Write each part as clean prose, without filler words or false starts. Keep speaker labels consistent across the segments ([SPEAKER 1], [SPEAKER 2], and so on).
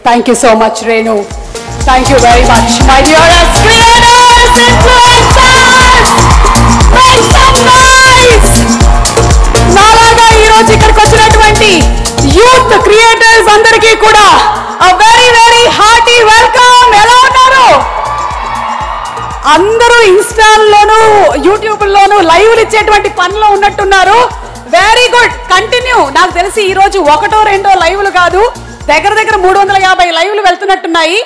[SPEAKER 1] Thank you so much, Renu. Thank you very much, my dearest creators, influencers. Make some noise. నాలాగా ఈ రోజు ఇక్కడికి వచ్చినటువంటి youth creators అందరికీ కూడా a very very hearty welcome. ఎలా ఉన్నారు? అందరూ ఇన్స్టాల్లోనూ యూట్యూబ్లోనూ లైవ్లు ఇచ్చేటువంటి పనిలో ఉన్నట్టున్నారు. Very good, continue. నాకు తెలిసి ఈ రోజు ఒకటో రెండో లైవ్లు కాదు, దగ్గర దగ్గర 350 లైవ్లు వెళ్తున్నట్టున్నాయి.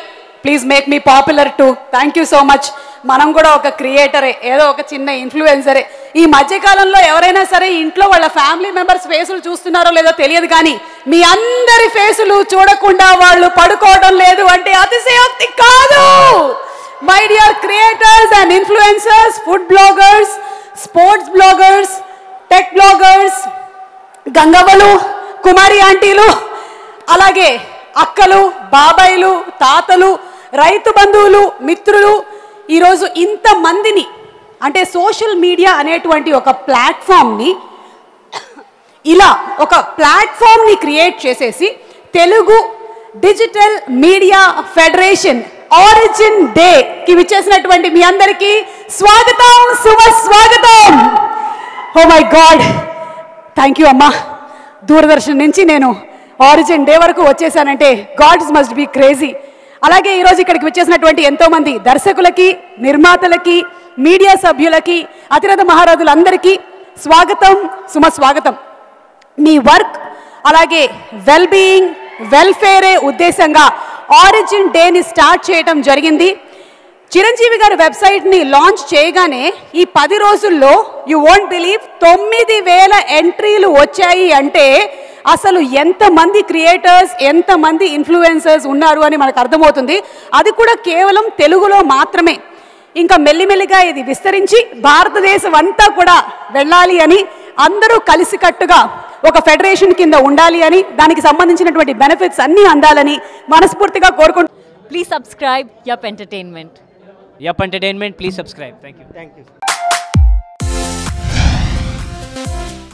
[SPEAKER 1] Please make me popular too. Thank you so much. మనం కూడా ఒక క్రియేటరే, ఏదో ఒక చిన్న ఇన్ఫ్లుయెన్సరే. ఈ మధ్యకాలంలో ఎవరైనా సరే ఇంట్లో వాళ్ళ ఫ్యామిలీ మెంబర్స్ ఫేసులు చూస్తున్నారో లేదో తెలియదు, కానీ మీ అందరి ఫేసులు చూడకుండా వాళ్ళు పడుకోవడం లేదు అంటే అతిశయోక్తి కాదు. My dear creators and influencers, food bloggers, sports bloggers, tech bloggers, గంగవ్వలు, కుమారి ఆంటీలు, అలాగే అక్కలు, బాబాయిలు, తాతలు, రైతు బంధువులు, మిత్రులు, ఈరోజు ఇంతమందిని అంటే సోషల్ మీడియా అనేటువంటి ఒక ప్లాట్ఫామ్ని ఇలా ఒక ప్లాట్ఫామ్ని క్రియేట్ చేసేసి Telugu digital media federation origin డేకి విచ్చేసినటువంటి మీ అందరికీ స్వాగతం, సుస్వాగతం. Oh my God, thank you అమ్మా. దూరదర్శన్ నుంచి నేను ఆరిజిన్ డే వరకు వచ్చేసానంటే గాడ్స్ మస్ట్ బి క్రేజీ. అలాగే ఈరోజు ఇక్కడికి వచ్చేసినటువంటి ఎంతోమంది దర్శకులకి, నిర్మాతలకి, మీడియా సభ్యులకి, అతిరథ మహారాజులందరికీ స్వాగతం, సుస్వాగతం. మీ వర్క్ అలాగే వెల్బీయింగ్, వెల్ఫేరే ఉద్దేశంగా ఆరిజిన్ డేని స్టార్ట్ చేయడం జరిగింది. చిరంజీవి గారి వెబ్సైట్ని లాంచ్ చేయగానే ఈ 10 రోజుల్లో యూ వోంట్ బిలీవ్ 9000 ఎంట్రీలు వచ్చాయి. అంటే అసలు ఎంతమంది క్రియేటర్స్, ఎంతమంది ఇన్ఫ్లుయెన్సర్స్ ఉన్నారు అని మనకు అర్థమవుతుంది. అది కూడా కేవలం తెలుగులో మాత్రమే. ఇంకా మెల్లిమెల్లిగా ఇది విస్తరించి భారతదేశం అంతా కూడా వెళ్ళాలి అని, అందరూ కలిసికట్టుగా ఒక ఫెడరేషన్ కింద ఉండాలి అని, దానికి సంబంధించినటువంటి బెనిఫిట్స్ అన్నీ అందాలని మనస్ఫూర్తిగా కోరుకుంటున్నాను.
[SPEAKER 2] Please subscribe Yup Entertainment.
[SPEAKER 3] Yup Entertainment, please subscribe. Thank you.